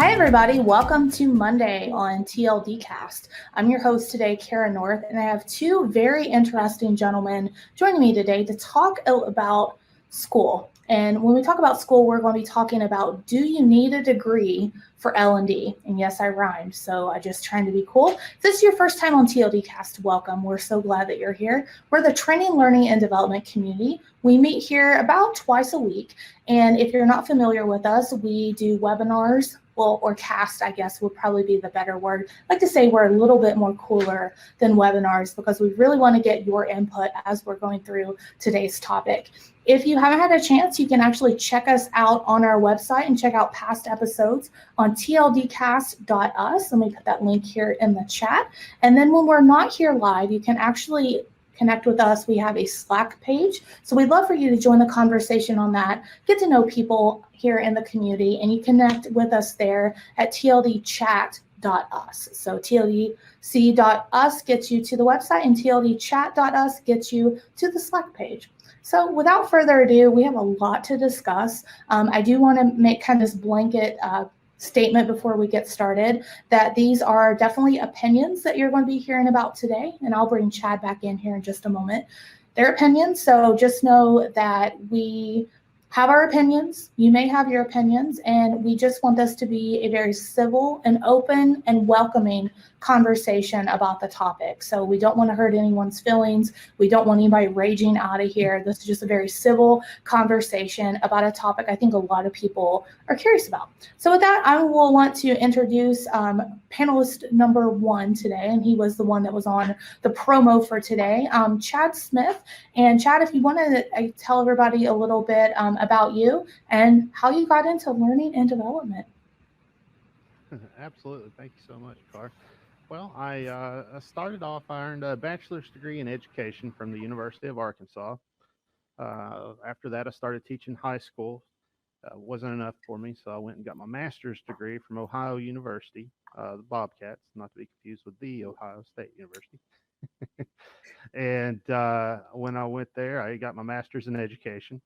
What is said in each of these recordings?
Hi, everybody. Welcome to Monday on TLD Cast. I'm your host today, Cara North, and I have two very interesting gentlemen joining me today to talk about school. And when we talk about school, we're going to be talking about, do you need a degree for L&D? And yes, I rhymed, so I'm just trying to be cool. If this is your first time on TLD Cast, welcome. We're so glad that you're here. We're the training, learning, and development community. We meet here about twice a week. And if you're not familiar with us, we do webinars, or cast, I guess would probably be the better word. I like to say we're a little bit more cooler than webinars because we really want to get your input as we're going through today's topic. If you haven't had a chance, you can actually check us out on our website and check out past episodes on tldcast.us. Let me put that link here in the chat. And then when we're not here live, you can actually connect with us. We have a Slack page. So we'd love for you to join the conversation on that, get to know people here in the community, and you connect with us there at tldchat.us. So tldc.us gets you to the website, and tldchat.us gets you to the Slack page. So without further ado, we have a lot to discuss. I do want to make kind of this blanket statement before we get started that these are definitely opinions that you're going to be hearing about today, and I'll bring Chad back in here in just a moment. They're opinions, so just know that we have our opinions, you may have your opinions, and we just want this to be a very civil and open and welcoming conversation about the topic. So we don't want to hurt anyone's feelings. We don't want anybody raging out of here. This is just a very civil conversation about a topic I think a lot of people are curious about. So with that, I will want to introduce panelist number one today, and he was the one that was on the promo for today, Chad Smith. And Chad, if you want to tell everybody a little bit about you and how you got into learning and development. Absolutely. Thank you so much, Cara. Well, I started off, I earned a bachelor's degree in education from the University of Arkansas. After that, I started teaching high school. Wasn't enough for me, so I went and got my master's degree from Ohio University, the Bobcats, not to be confused with the Ohio State University. And when I went there, I got my master's in education.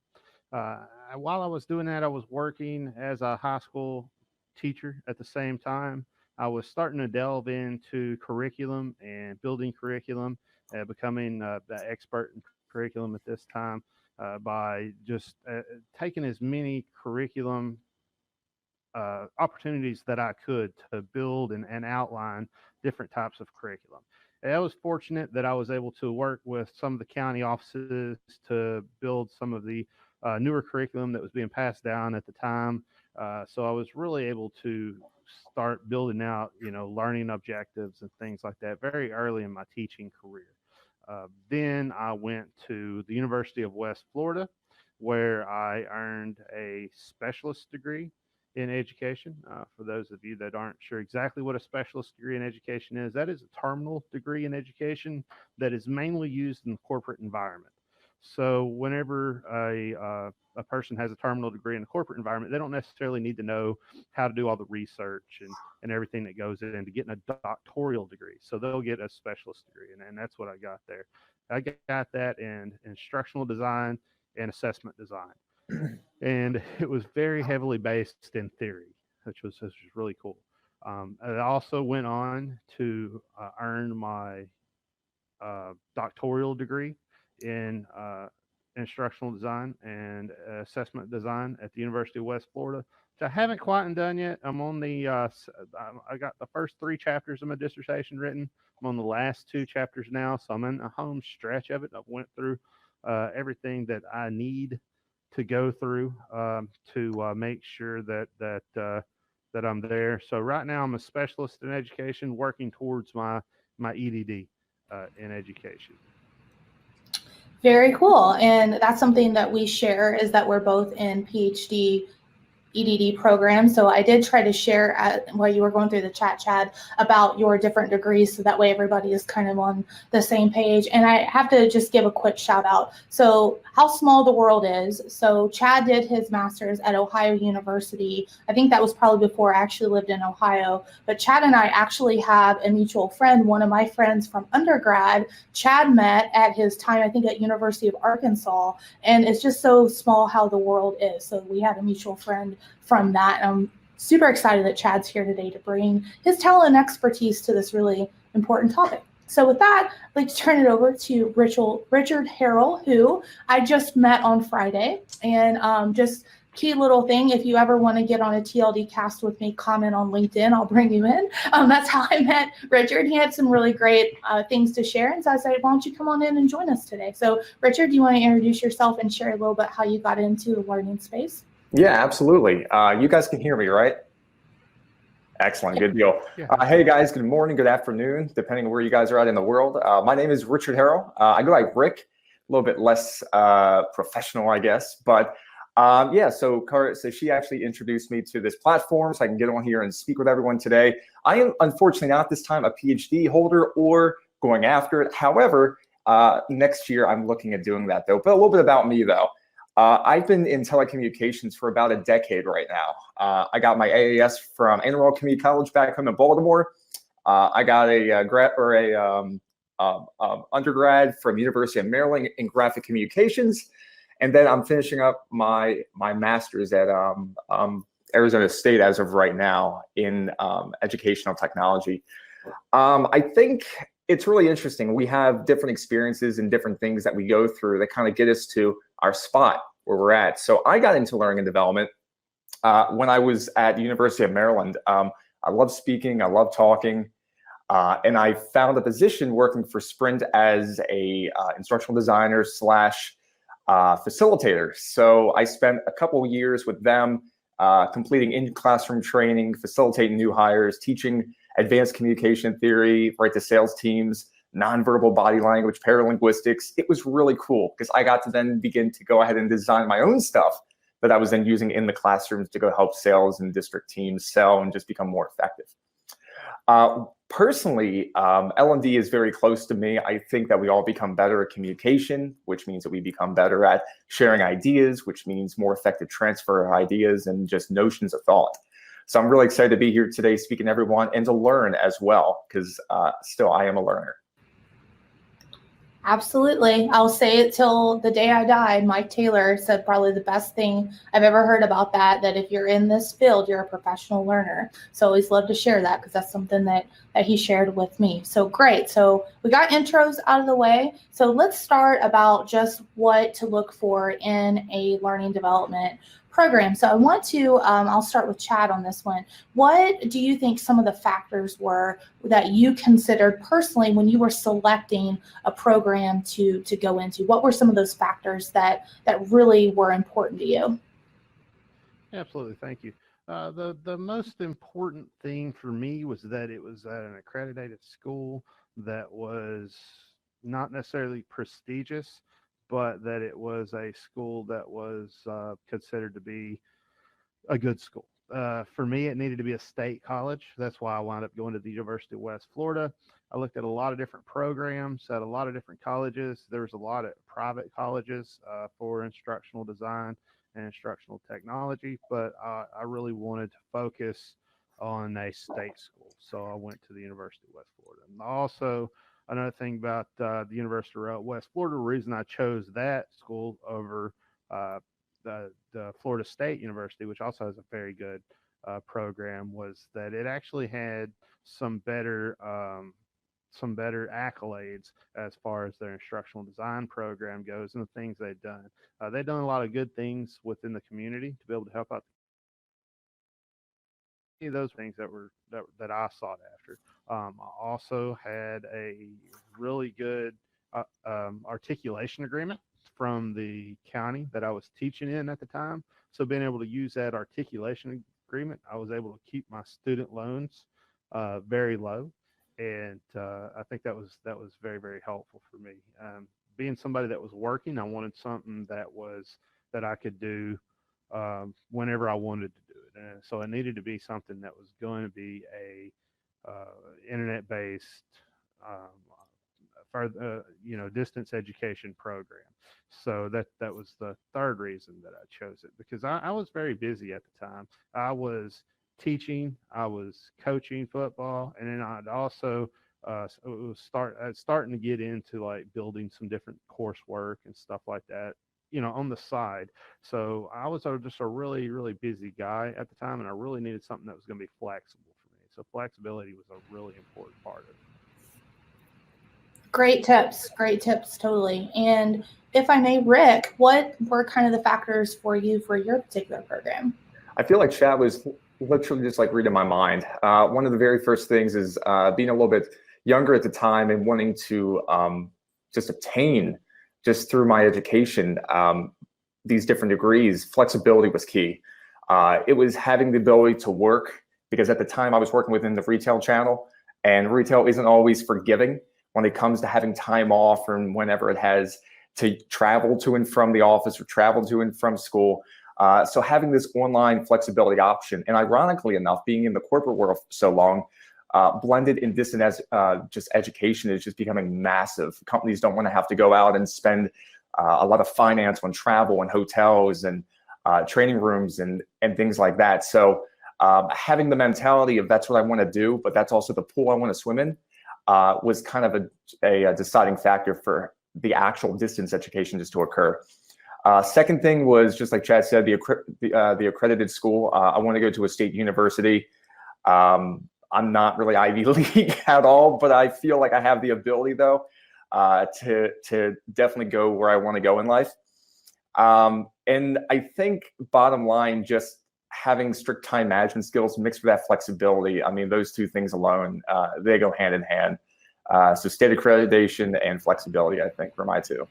While I was doing that, I was working as a high school teacher at the same time. I was starting to delve into curriculum and building curriculum, becoming the expert in curriculum at this time by just taking as many curriculum opportunities that I could to build and outline different types of curriculum. And I was fortunate that I was able to work with some of the county offices to build some of the newer curriculum that was being passed down at the time. So I was really able to start building out, learning objectives and things like that very early in my teaching career. Then I went to the University of West Florida, where I earned a specialist degree in education. For those of you that aren't sure exactly what a specialist degree in education is, that is a terminal degree in education that is mainly used in the corporate environment. So whenever a person has a terminal degree in a corporate environment, they don't necessarily need to know how to do all the research and everything that goes into getting a doctoral degree. So they'll get a specialist degree, and that's what I got there. I got that in instructional design and assessment design. And it was very heavily based in theory, which was really cool. I also went on to earn my doctoral degree in instructional design and assessment design at the University of West Florida, which I haven't quite done yet. I'm on the, I got the first 3 chapters of my dissertation written. I'm on the last 2 chapters now, so I'm in a home stretch of it. I've went through everything that I need to go through to make sure that I'm there. So right now I'm a specialist in education, working towards my EDD in education. Very cool. And that's something that we share, is that we're both in PhD EDD program. So I did try to share while you were going through the chat, Chad, about your different degrees, so that way everybody is kind of on the same page. And I have to just give a quick shout out. So how small the world is. So Chad did his master's at Ohio University. I think that was probably before I actually lived in Ohio. But Chad and I actually have a mutual friend. One of my friends from undergrad, Chad met at his time, I think, at University of Arkansas. And it's just so small how the world is. So we had a mutual friend from that. super excited that Chad's here today to bring his talent and expertise to this really important topic. So with that, I'd like to turn it over to Richard Harrell, who I just met on Friday. And just key little thing, if you ever want to get on a TLD cast with me, comment on LinkedIn. I'll bring you in. That's how I met Richard. He had some really great things to share. And so I said, why don't you come on in and join us today? So Richard, do you want to introduce yourself and share a little bit how you got into the learning space? Yeah, absolutely. You guys can hear me, right? Excellent. Good deal. Yeah. Hey, guys. Good morning, good afternoon, depending on where you guys are at in the world. My name is Richard Harrell. I go by Rick, a little bit less professional, I guess. But yeah, so Cara, so she actually introduced me to this platform so I can get on here and speak with everyone today. I am unfortunately not this time a PhD holder or going after it. However, next year I'm looking at doing that, though. But a little bit about me, though. I've been in telecommunications for about a decade right now. I got my AAS from Anne Arundel Community College back home in Baltimore. I got a undergrad from University of Maryland in graphic communications, and then I'm finishing up my master's at Arizona State as of right now in educational technology. I think it's really interesting. We have different experiences and different things that we go through that kind of get us to our spot where we're at. So I got into learning and development when I was at the University of Maryland. I love speaking, I love talking, and I found a position working for Sprint as a instructional designer slash facilitator. So I spent a couple of years with them, completing in-classroom training, facilitating new hires, teaching advanced communication theory, right, to sales teams, nonverbal body language, paralinguistics. It was really cool because I got to then begin to go ahead and design my own stuff that I was then using in the classrooms to go help sales and district teams sell and just become more effective. Personally, L&D is very close to me. I think that we all become better at communication, which means that we become better at sharing ideas, which means more effective transfer of ideas and just notions of thought. So I'm really excited to be here today speaking to everyone and to learn as well, because still I am a learner. Absolutely. I'll say it till the day I die. Mike Taylor said probably the best thing I've ever heard about that if you're in this field, you're a professional learner. So always love to share that because that's something that he shared with me. So great. So we got intros out of the way. So let's start about just what to look for in a learning development program. So I want to, I'll start with Chad on this one. What do you think some of the factors were that you considered personally when you were selecting a program to go into? What were some of those factors that really were important to you? Absolutely. Thank you. The most important thing for me was that it was at an accredited school that was not necessarily prestigious, but that it was a school that was considered to be a good school. For me, it needed to be a state college. That's why I wound up going to the University of West Florida. I looked at a lot of different programs at a lot of different colleges. There was a lot of private colleges for instructional design and instructional technology, but I really wanted to focus on a state school. So I went to the University of West Florida. And also, another thing about the University of West Florida, the reason I chose that school over the Florida State University, which also has a very good program, was that it actually had some better accolades as far as their instructional design program goes and the things they've done. They've done a lot of good things within the community to be able to help out those things that I sought after. I also had a really good articulation agreement from the county that I was teaching in at the time. So being able to use that articulation agreement, I was able to keep my student loans very low, and I think that was very, very helpful for me. Being somebody that was working, I wanted something that I could do whenever I wanted to do it. And so it needed to be something that was going to be a internet-based, distance education program. So that was the third reason that I chose it, because I was very busy at the time. I was teaching, I was coaching football, and then I'd also starting to get into like building some different coursework and stuff like that. on the side. So I was just a really, really busy guy at the time, and I really needed something that was going to be flexible for me. So flexibility was a really important part of it. Great tips, totally. And if I may, Rick, what were kind of the factors for you for your particular program? I feel like Chad was literally just like reading my mind. One of the very first things is being a little bit younger at the time and wanting to just obtain, just through my education, these different degrees. Flexibility was key. It was having the ability to work, because at the time I was working within the retail channel, and retail isn't always forgiving when it comes to having time off from whenever it has to travel to and from the office or travel to and from school. So having this online flexibility option, and ironically enough, being in the corporate world for so long, blended in this and as just education is just becoming massive. Companies don't want to have to go out and spend a lot of finance on travel and hotels and training rooms and things like that. So having the mentality of that's what I want to do, but that's also the pool I want to swim in, was kind of a deciding factor for the actual distance education just to occur. Second thing was, just like Chad said, the accredited school. I want to go to a state university. I'm not really Ivy League at all, but I feel like I have the ability, though, to definitely go where I want to go in life. And I think bottom line, just having strict time management skills mixed with that flexibility. I mean, those two things alone, they go hand in hand. So state accreditation and flexibility, I think, were my two.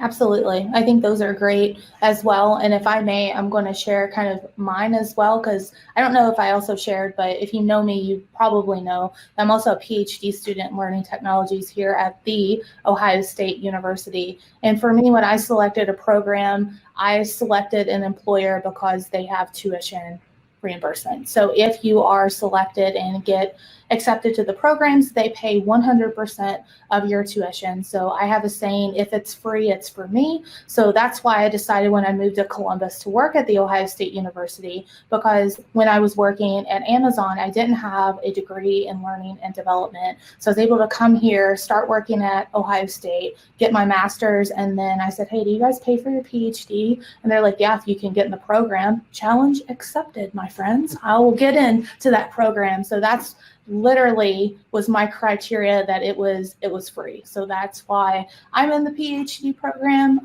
Absolutely. I think those are great as well. And if I may, I'm going to share kind of mine as well, because I don't know if I also shared, but if you know me, you probably know I'm also a PhD student in learning technologies here at the Ohio State University. And for me, when I selected a program, I selected an employer because they have tuition reimbursement. So if you are selected and get accepted to the programs, they pay 100% of your tuition. So I have a saying, if it's free, it's for me. So that's why I decided when I moved to Columbus to work at the Ohio State University, because when I was working at Amazon, I didn't have a degree in learning and development. So I was able to come here, start working at Ohio State, get my master's, and then I said, hey, do you guys pay for your PhD? And they're like, yeah, if you can get in the program. Challenge accepted, my friends. I will get into that program. So that's literally was my criteria, that it was free. So that's why I'm in the PhD program.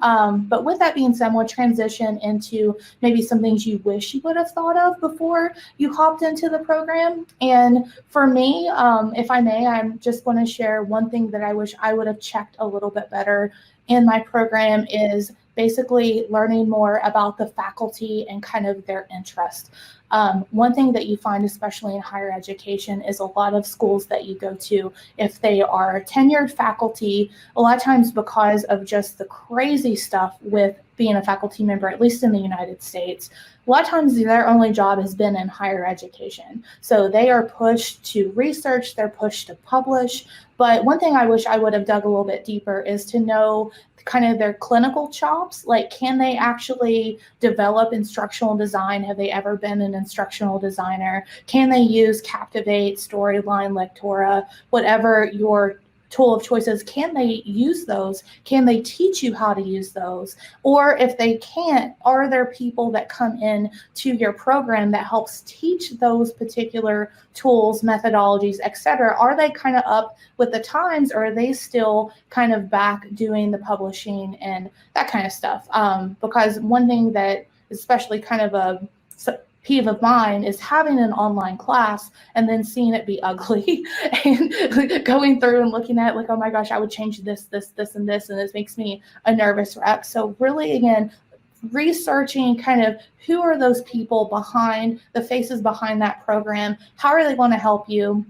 But with that being said, we'll transition into maybe some things you wish you would have thought of before you hopped into the program. And for me, if I may, I'm just going to share one thing that I wish I would have checked a little bit better in my program is basically learning more about the faculty and kind of their interest. One thing that you find, especially in higher education, is a lot of schools that you go to, if they are tenured faculty, a lot of times because of just the crazy stuff with being a faculty member, at least in the United States, a lot of times their only job has been in higher education. So they are pushed to research, they're pushed to publish. But one thing I wish I would have dug a little bit deeper is to know kind of their clinical chops. Like, can they actually develop instructional design? Have they ever been an instructional designer? Can they use Captivate, Storyline, Lectora, whatever your tool of choices? Can they use those? Can they teach you how to use those? Or if they can't, are there people that come in to your program that helps teach those particular tools, methodologies, etc.? Are they kind of up with the times, or are they still kind of back doing the publishing and that kind of stuff? Because one thing that especially kind of a peeve of mine is having an online class and then seeing it be ugly and going through and looking at it like, oh my gosh, I would change this, and this, and this makes me a nervous wreck. So really, again, researching kind of who are those people behind the faces behind that program, how are they going to help you?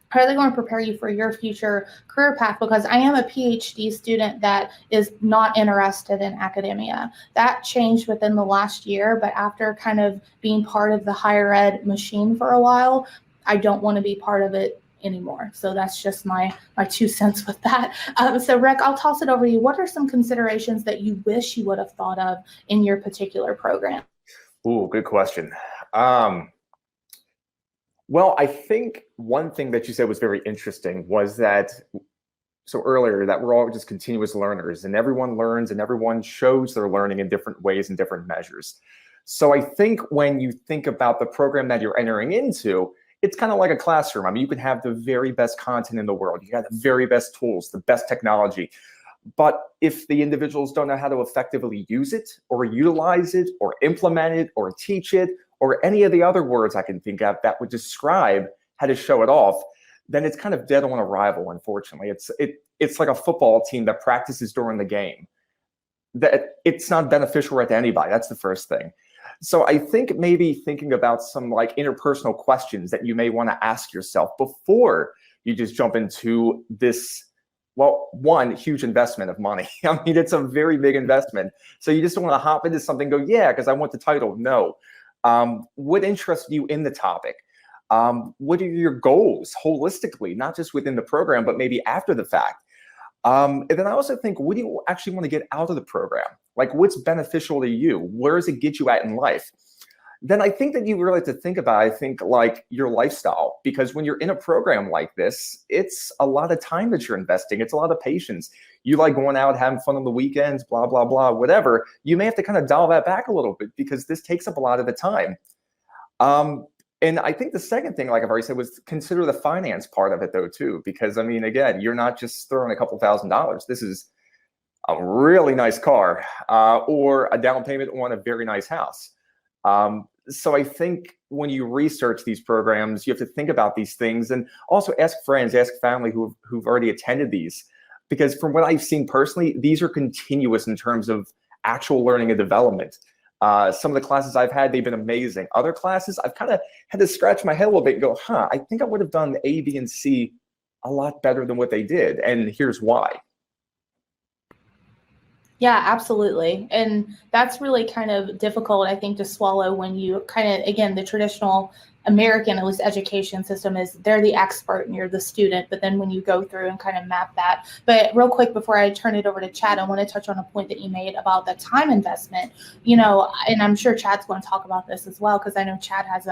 How are they going to prepare you for your future career path? Because I am a PhD student that is not interested in academia. That changed within the last year, but after kind of being part of the higher ed machine for a while, I don't want to be part of it anymore. So that's just my 2 cents with that. So Rick, I'll toss it over to you. What are some considerations that you wish you would have thought of in your particular program? Ooh, good question. Well, I think one thing that you said was very interesting was that so earlier, that we're all just continuous learners, and everyone learns and everyone shows their learning in different ways and different measures. So I think when you think about the program that you're entering into, it's kind of like a classroom. I mean, you can have the very best content in the world. You got the very best tools, the best technology. But if the individuals don't know how to effectively use it or utilize it or implement it or teach it or any of the other words I can think of that would describe how to show it off, then it's kind of dead on arrival, unfortunately. It's like a football team that practices during the game. That it's not beneficial to anybody. That's the first thing. So I think maybe thinking about some like interpersonal questions that you may want to ask yourself before you just jump into this, well, one, huge investment of money. I mean, it's a very big investment. So you just don't want to hop into something and go, yeah, because I want the title. No. What interests you in the topic? What are your goals holistically, not just within the program, but maybe after the fact? And then I also think, what do you actually want to get out of the program? Like, what's beneficial to you? Where does it get you at in life? Then I think that you really have to think about, I think, like your lifestyle, because when you're in a program like this, it's a lot of time that you're investing. It's a lot of patience. You like going out, having fun on the weekends, blah, blah, blah, whatever. You may have to kind of dial that back a little bit because this takes up a lot of the time. And I think the second thing, like I've already said, was consider the finance part of it though, too, because I mean, again, you're not just throwing a couple $1,000s. This is a really nice car or a down payment on a very nice house. So I think when you research these programs, you have to think about these things and also ask friends, ask family who've already attended these. Because from what I've seen personally, these are continuous in terms of actual learning and development. Some of the classes I've had, they've been amazing. Other classes, I've kind of had to scratch my head a little bit and go, I think I would have done A, B, and C a lot better than what they did. And here's why. Yeah, absolutely. And that's really kind of difficult, I think, to swallow when you kind of, again, the traditional American, at least education system is they're the expert and you're the student. But then when you go through and kind of map that. But real quick, before I turn it over to Chad, I want to touch on a point that you made about the time investment, and I'm sure Chad's going to talk about this as well, because I know Chad has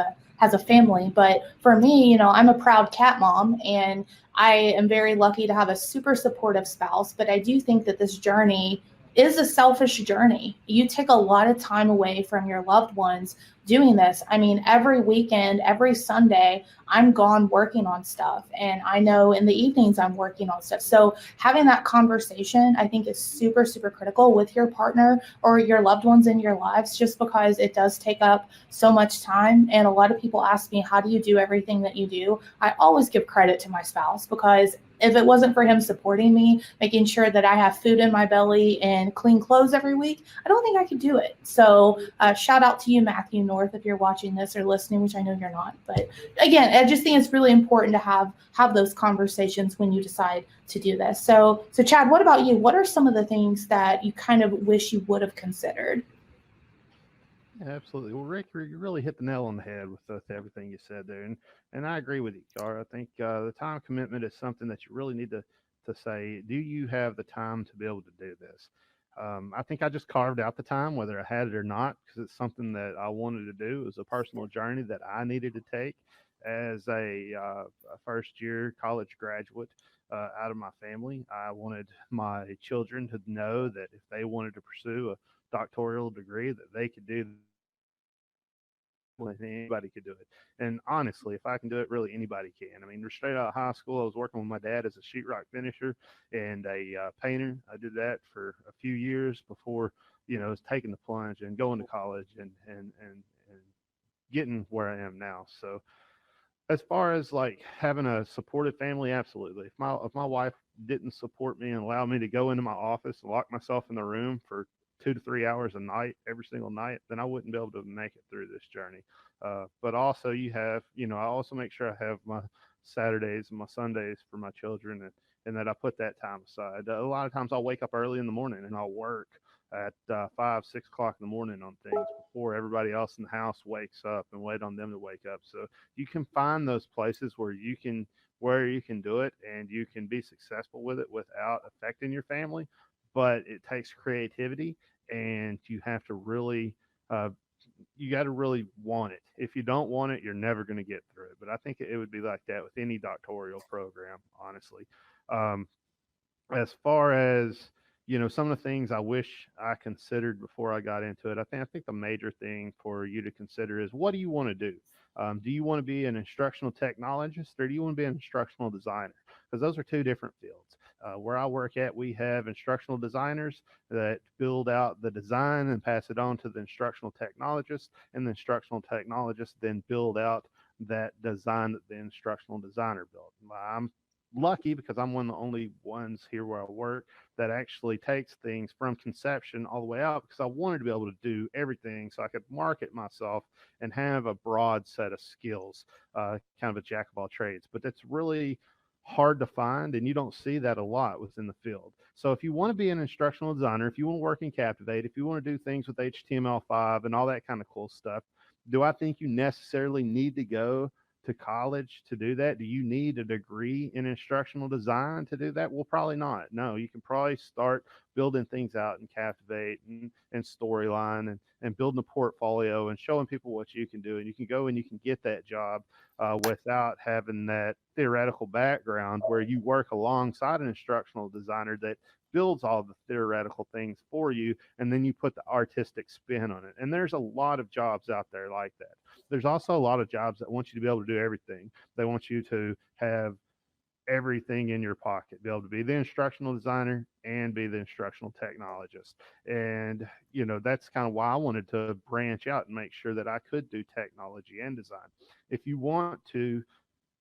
a family. But for me, I'm a proud cat mom, and I am very lucky to have a super supportive spouse. But I do think that this journey is a selfish journey. You take a lot of time away from your loved ones doing this. I mean, every weekend, every Sunday, I'm gone working on stuff. And I know in the evenings I'm working on stuff. So having that conversation, I think, is super, super critical with your partner or your loved ones in your lives, just because it does take up so much time. And a lot of people ask me, how do you do everything that you do? I always give credit to my spouse, because if it wasn't for him supporting me, making sure that I have food in my belly and clean clothes every week, I don't think I could do it. So shout out to you, Matthew North, if you're watching this or listening, which I know you're not. But again, I just think it's really important to have those conversations when you decide to do this. So Chad, what about you? What are some of the things that you kind of wish you would have considered? Yeah, absolutely. Well, Rick, you really hit the nail on the head with everything you said there, and I agree with you, Cara. I think the time commitment is something that you really need to say. Do you have the time to be able to do this? I think I just carved out the time, whether I had it or not, because it's something that I wanted to do. It was a personal journey that I needed to take as a first year college graduate. Out of my family, I wanted my children to know that if they wanted to pursue a doctoral degree, that they could do. Anybody could do it. And honestly, if I can do it, really anybody can. I mean, straight out of high school, I was working with my dad as a sheetrock finisher and a painter. I did that for a few years before, taking the plunge and going to college and getting where I am now. So as far as like having a supportive family, absolutely. If my wife didn't support me and allow me to go into my office and lock myself in the room for 2 to 3 hours a night, every single night, then I wouldn't be able to make it through this journey. But also, I also make sure I have my Saturdays and my Sundays for my children, and that I put that time aside. A lot of times I'll wake up early in the morning and I'll work at 5, 6 o'clock in the morning on things before everybody else in the house wakes up, and wait on them to wake up. So you can find those places where you can do it and you can be successful with it without affecting your family. But it takes creativity, and you have to really you got to really want it. If you don't want it, you're never going to get through it. But I think it would be like that with any doctoral program, honestly. Um, as far as, some of the things I wish I considered before I got into it, I think the major thing for you to consider is, what do you want to do? Do you want to be an instructional technologist, or do you want to be an instructional designer? Because those are two different fields. Where I work at, we have instructional designers that build out the design and pass it on to the instructional technologist, and the instructional technologist then build out that design that the instructional designer built. I'm lucky because I'm one of the only ones here where I work that actually takes things from conception all the way out, because I wanted to be able to do everything so I could market myself and have a broad set of skills, kind of a jack of all trades. But that's really hard to find, and you don't see that a lot within the field. So if you want to be an instructional designer, if you want to work in Captivate, if you want to do things with HTML5 and all that kind of cool stuff, do I think you necessarily need to go to college to do that? Do you need a degree in instructional design to do that? Well, probably not. No, you can probably start building things out in Captivate and Storyline, and building a portfolio and showing people what you can do. And you can go and you can get that job without having that theoretical background, where you work alongside an instructional designer that builds all the theoretical things for you, and then you put the artistic spin on it. And there's a lot of jobs out there like that. There's also a lot of jobs that want you to be able to do everything. They want you to have everything in your pocket, be able to be the instructional designer and be the instructional technologist. And, that's kind of why I wanted to branch out and make sure that I could do technology and design. If you want to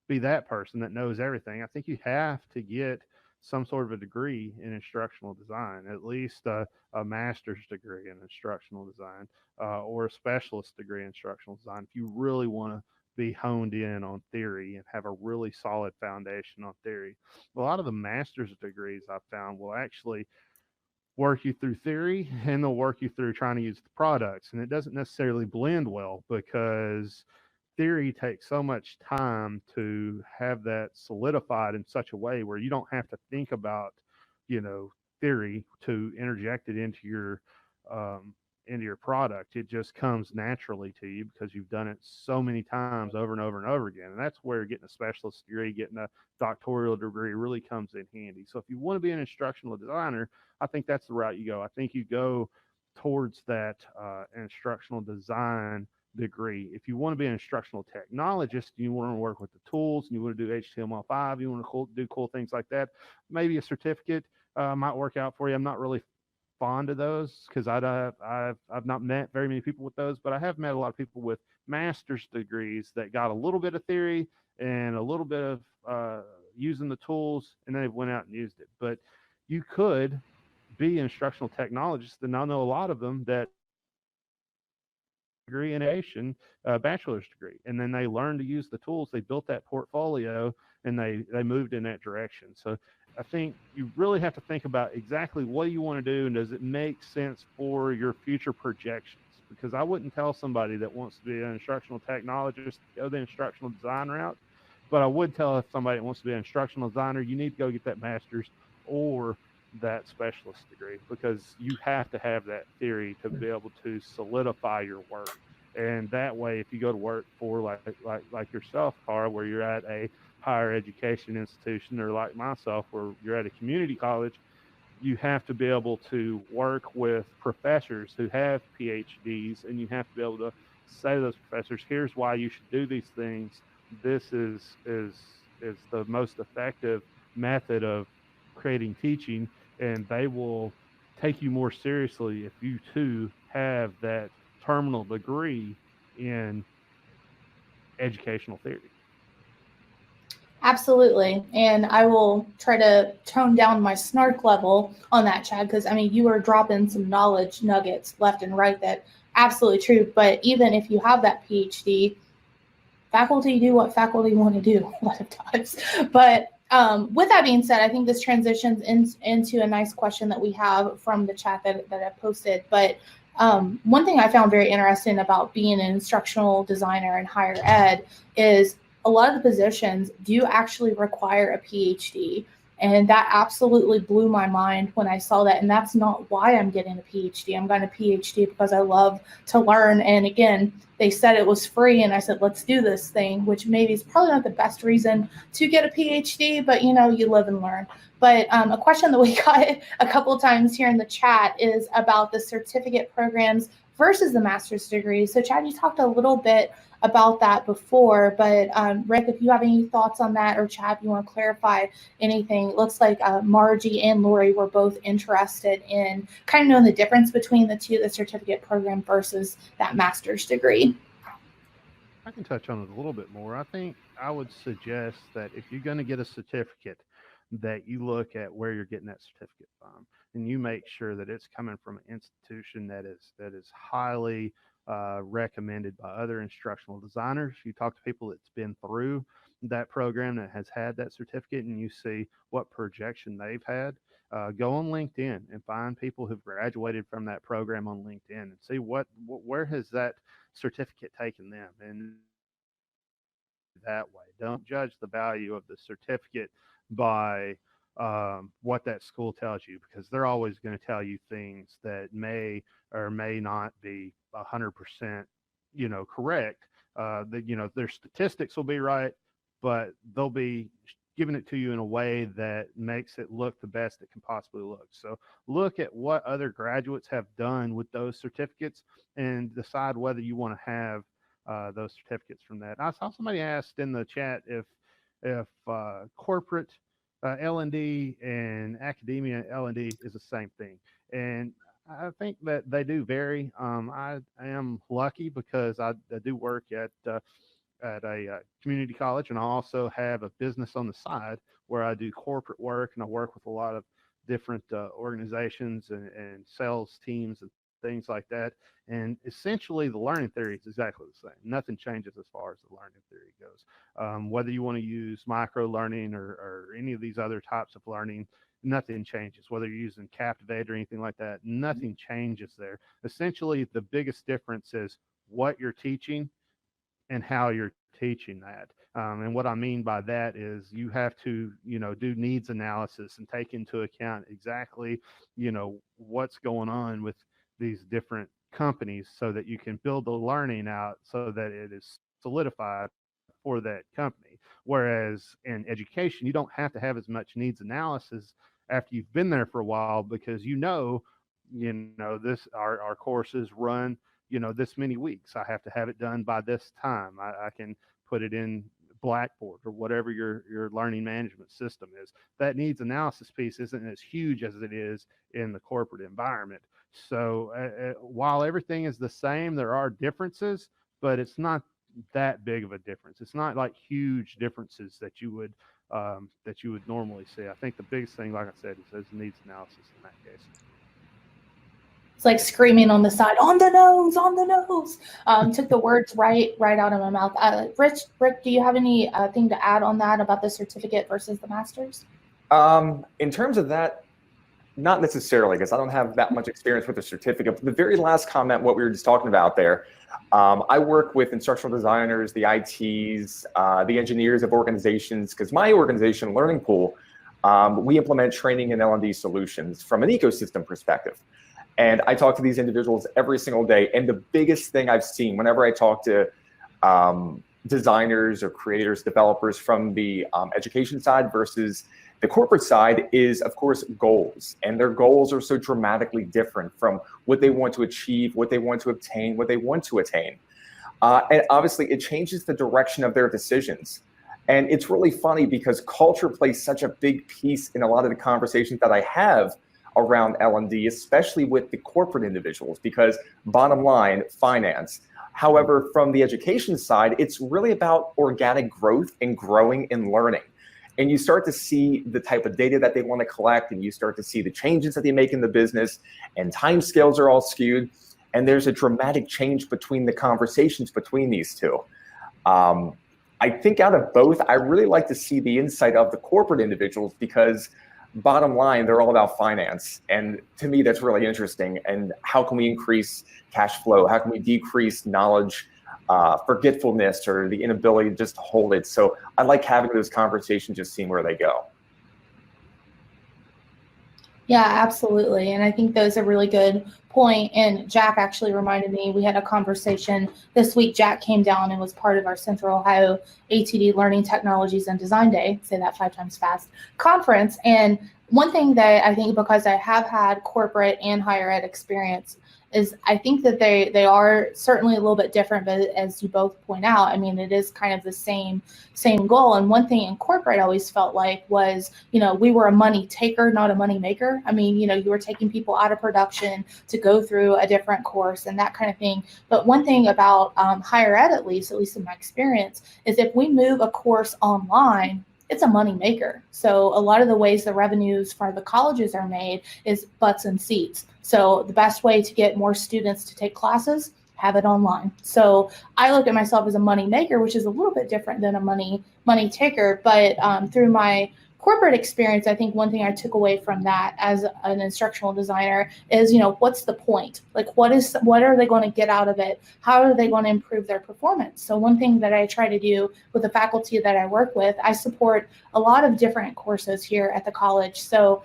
be that person that knows everything, I think you have to get some sort of a degree in instructional design, at least a master's degree in instructional design, or a specialist degree in instructional design, if you really want to be honed in on theory and have a really solid foundation on theory. A lot of the master's degrees I've found will actually work you through theory, and they'll work you through trying to use the products. And it doesn't necessarily blend well, because theory takes so much time to have that solidified in such a way where you don't have to think about, theory to interject it into your product. It just comes naturally to you because you've done it so many times over and over and over again. And that's where getting a specialist degree, getting a doctoral degree really comes in handy. So if you want to be an instructional designer, I think that's the route you go. I think you go towards that instructional design degree. If you want to be an instructional technologist, you want to work with the tools, and you want to do HTML5, you want to do cool things like that, maybe a certificate might work out for you. I'm not really fond of those because I've not met very many people with those, but I have met a lot of people with master's degrees that got a little bit of theory and a little bit of using the tools, and then they went out and used it. But you could be an instructional technologist, and I know a lot of them that degree in education, bachelor's degree, and then they learned to use the tools. They built that portfolio, and they moved in that direction. So I think you really have to think about exactly what you want to do, and does it make sense for your future projections? Because I wouldn't tell somebody that wants to be an instructional technologist go the instructional design route, but I would tell somebody that wants to be an instructional designer, you need to go get that master's or that specialist degree, because you have to have that theory to be able to solidify your work. And that way, if you go to work for like yourself, Cara, where you're at a higher education institution, or like myself, where you're at a community college, you have to be able to work with professors who have PhDs, and you have to be able to say to those professors, here's why you should do these things. This is the most effective method of creating teaching, and they will take you more seriously if you too have that terminal degree in educational theory. Absolutely. And I will try to tone down my snark level on that, Chad, because you are dropping some knowledge nuggets left and right that absolutely true. But even if you have that PhD, faculty do what faculty want to do a lot of times. But with that being said, I think this transitions into a nice question that we have from the chat that I posted. But one thing I found very interesting about being an instructional designer in higher ed is a lot of the positions do actually require a PhD. And that absolutely blew my mind when I saw that. And that's not why I'm getting a PhD. I'm getting a PhD because I love to learn. And again, they said it was free, and I said, let's do this thing, which maybe is probably not the best reason to get a PhD, but you live and learn. But a question that we got a couple of times here in the chat is about the certificate programs versus the master's degree. So Chad, you talked a little bit about that before, but Rick, if you have any thoughts on that, or Chad, if you want to clarify anything, it looks like Margie and Lori were both interested in kind of knowing the difference between the two, the certificate program versus that master's degree. I can touch on it a little bit more. I think I would suggest that if you're going to get a certificate, that you look at where you're getting that certificate from, and you make sure that it's coming from an institution that is highly recommended by other instructional designers. You talk to people that's been through that program that has had that certificate, and you see what projection they've had. Go on LinkedIn and find people who've graduated from that program on LinkedIn and see where has that certificate taken them. And that way, don't judge the value of the certificate by what that school tells you, because they're always going to tell you things that may or may not be 100% correct. Their statistics will be right, but they'll be giving it to you in a way that makes it look the best it can possibly look. So look at what other graduates have done with those certificates and decide whether you want to have those certificates from that. I saw somebody asked in the chat if corporate L&D and academia L&D is the same thing, and I think that they do vary. I am lucky because I do work at a community college, and I also have a business on the side where I do corporate work, and I work with a lot of different organizations and sales teams and things like that. And essentially, the learning theory is exactly the same. Nothing changes as far as the learning theory goes. Whether you want to use micro learning or any of these other types of learning, nothing changes. Whether you're using Captivate or anything like that, nothing changes there. Essentially, the biggest difference is what you're teaching and how you're teaching that. And what I mean by that is you have to, do needs analysis and take into account exactly, what's going on with these different companies so that you can build the learning out so that it is solidified for that company. Whereas in education, you don't have to have as much needs analysis after you've been there for a while, because this our courses run this many weeks. I have to have it done by this time. I can put it in Blackboard or whatever your learning management system is. That needs analysis piece isn't as huge as it is in the corporate environment. So while everything is the same, there are differences, but it's not that big of a difference. It's not like huge differences that you would normally see. I think the biggest thing, like I said, is needs analysis in that case. It's like screaming on the side, on the nose, on the nose. Took the words right out of my mouth. Rick, do you have any thing to add on that about the certificate versus the master's? In terms of that, not necessarily, because I don't have that much experience with the certificate. But the very last comment, what we were just talking about there, I work with instructional designers, the ITs, the engineers of organizations, because my organization, Learning Pool, we implement training and L&D solutions from an ecosystem perspective. And I talk to these individuals every single day. And the biggest thing I've seen whenever I talk to designers or creators, developers from the education side versus the corporate side is, of course, goals. And their goals are so dramatically different from what they want to achieve, what they want to obtain, what they want to attain. And obviously, it changes the direction of their decisions. And it's really funny because culture plays such a big piece in a lot of the conversations that I have around L&D, especially with the corporate individuals, because bottom line, finance. However, from the education side, it's really about organic growth and growing and learning. And you start to see the type of data that they want to collect, and you start to see the changes that they make in the business, and timescales are all skewed. And there's a dramatic change between the conversations between these two. I think out of both, I really like to see the insight of the corporate individuals, because bottom line, they're all about finance. And to me, that's really interesting. And how can we increase cash flow? How can we decrease knowledge, forgetfulness, or the inability to just hold it? So I like having those conversations, just seeing where they go. Yeah, absolutely. And I think that was a really good point. And Jack actually reminded me, we had a conversation this week. Jack came down and was part of our Central Ohio ATD Learning Technologies and Design Day, say that 5 times fast, conference. And one thing that I think, because I have had corporate and higher ed experience, is I think that they are certainly a little bit different, but as you both point out, I mean, it is kind of the same goal. And one thing in corporate I always felt like was, we were a money taker, not a money maker. I mean, you were taking people out of production to go through a different course and that kind of thing. But one thing about higher ed, at least in my experience, is if we move a course online, it's a money maker. So a lot of the ways the revenues for the colleges are made is butts and seats. So the best way to get more students to take classes, have it online. So I look at myself as a money maker, which is a little bit different than a money taker. But through my corporate experience, I think one thing I took away from that as an instructional designer is, what's the point? Like, what are they going to get out of it? How are they going to improve their performance? So one thing that I try to do with the faculty that I work with, I support a lot of different courses here at the college. So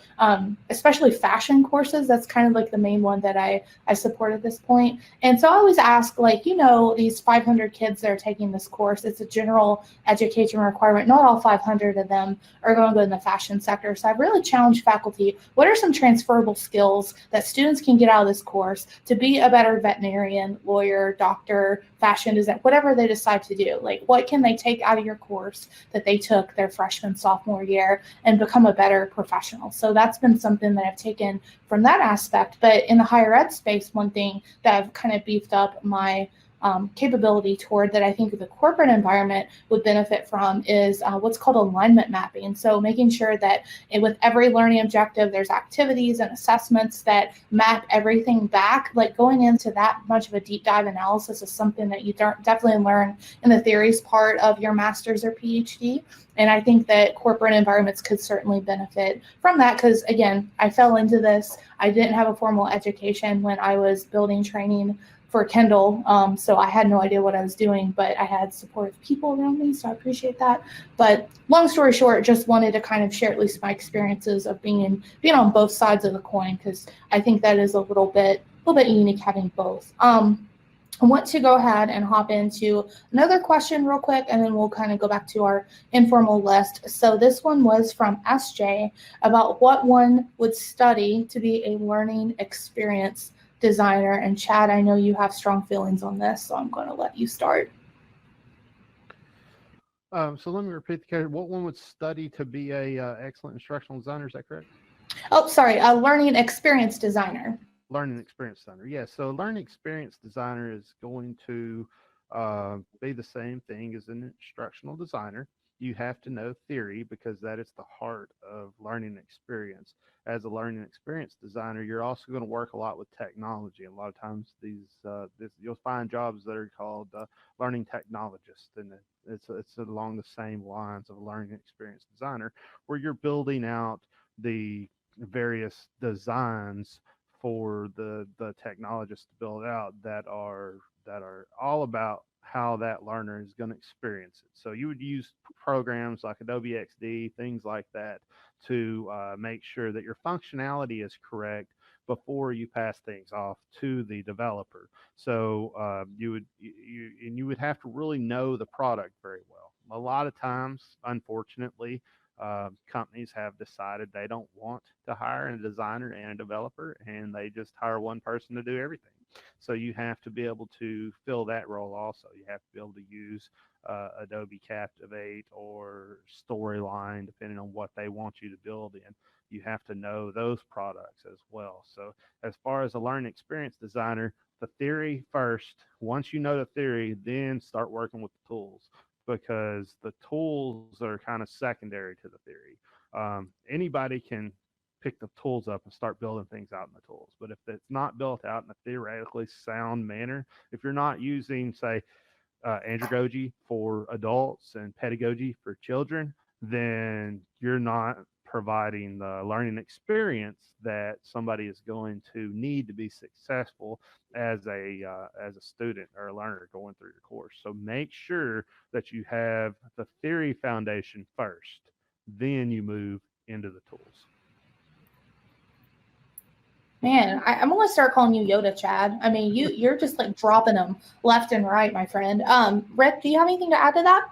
especially fashion courses, that's kind of like the main one that I support at this point. And so I always ask, like, these 500 kids that are taking this course, it's a general education requirement. Not all 500 of them are going to go in the fashion sector. So I've really challenged faculty, what are some transferable skills that students can get out of this course to be a better veterinarian, lawyer, doctor, fashion design, whatever they decide to do? Like, what can they take out of your course that they took their freshman, sophomore year and become a better professional? So that's been something that I've taken from that aspect. But in the higher ed space, one thing that I've kind of beefed up my capability toward that I think the corporate environment would benefit from is what's called alignment mapping. So making sure that with every learning objective, there's activities and assessments that map everything back. Like, going into that much of a deep dive analysis is something that you definitely learn in the theories part of your master's or PhD. And I think that corporate environments could certainly benefit from that because, again, I fell into this. I didn't have a formal education when I was building training for Kendall. So I had no idea what I was doing, but I had supportive people around me. So I appreciate that. But long story short, just wanted to kind of share at least my experiences of being on both sides of the coin, because I think that is a little bit unique having both. I want to go ahead and hop into another question real quick, and then we'll kind of go back to our informal list. So this one was from SJ about what one would study to be a learning experience designer. And Chad, I know you have strong feelings on this, so I'm going to let you start. So let me repeat the question. What one would study to be a excellent instructional designer? Is that correct? Oh, sorry, a learning experience designer. Learning experience designer. Yes. So learning experience designer is going to be the same thing as an instructional designer. You have to know theory because that is the heart of learning experience. As a learning experience designer, you're also going to work a lot with technology. A lot of times, you'll find jobs that are called learning technologists, and it's along the same lines of a learning experience designer, where you're building out the various designs for the technologists to build out that are all about how that learner is going to experience it. So you would use programs like Adobe XD, things like that, to make sure that your functionality is correct before you pass things off to the developer. So you would have to really know the product very well. A lot of times, unfortunately, companies have decided they don't want to hire a designer and a developer, and they just hire one person to do everything. So you have to be able to fill that role also. You have to be able to use Adobe Captivate or Storyline, depending on what they want you to build in. You have to know those products as well. So as far as a learning experience designer, the theory first. Once you know the theory, then start working with the tools, because the tools are kind of secondary to the theory. Anybody can pick the tools up and start building things out in the tools. But if it's not built out in a theoretically sound manner, if you're not using, say, andragogy for adults and pedagogy for children, then you're not providing the learning experience that somebody is going to need to be successful as a student or a learner going through your course. So make sure that you have the theory foundation first, then you move into the tools. Man, I'm gonna start calling you Yoda, Chad. I mean, you're just like dropping them left and right, my friend. Rick, do you have anything to add to that?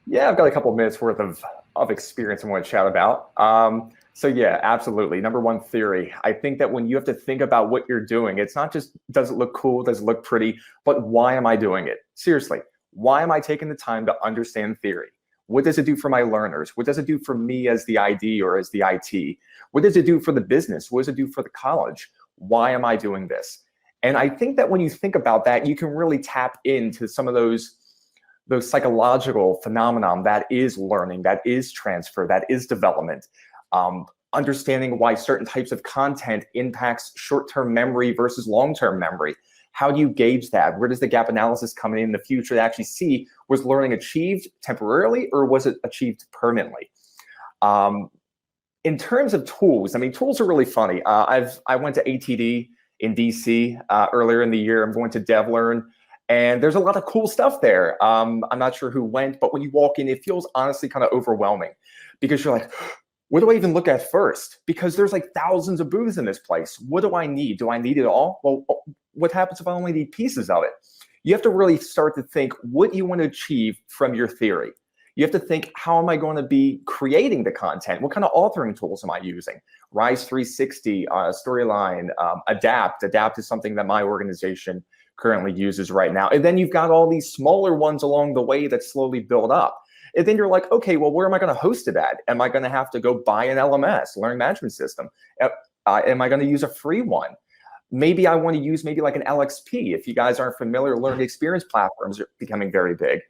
Yeah, I've got a couple of minutes worth of experience I want to chat about. So yeah, absolutely. Number one theory. I think that when you have to think about what you're doing, it's not just does it look cool, does it look pretty, but why am I doing it? Seriously, why am I taking the time to understand theory? What does it do for my learners? What does it do for me as the ID or as the IT? What does it do for the business? What does it do for the college? Why am I doing this? And I think that when you think about that, you can really tap into some of those psychological phenomenon that is learning, that is transfer, that is development. Understanding why certain types of content impacts short-term memory versus long-term memory. How do you gauge that? Where does the gap analysis come in the future to actually see, was learning achieved temporarily or was it achieved permanently? In terms of tools, I mean, tools are really funny. I went to ATD in DC earlier in the year. I'm going to DevLearn. And there's a lot of cool stuff there. I'm not sure who went, but when you walk in, it feels honestly kind of overwhelming because you're like, what do I even look at first? Because there's like thousands of booths in this place. What do I need? Do I need it all? Well, what happens if I only need pieces of it? You have to really start to think what you want to achieve from your theory. You have to think, how am I going to be creating the content? What kind of authoring tools am I using? Rise 360, Storyline, Adapt. Adapt is something that my organization currently uses right now. And then you've got all these smaller ones along the way that slowly build up. And then you're like, okay, well, where am I going to host it at? Am I going to have to go buy an LMS, learning management system? Am I going to use a free one? Maybe I want to use maybe like an LXP. If you guys aren't familiar, learning experience platforms are becoming very big.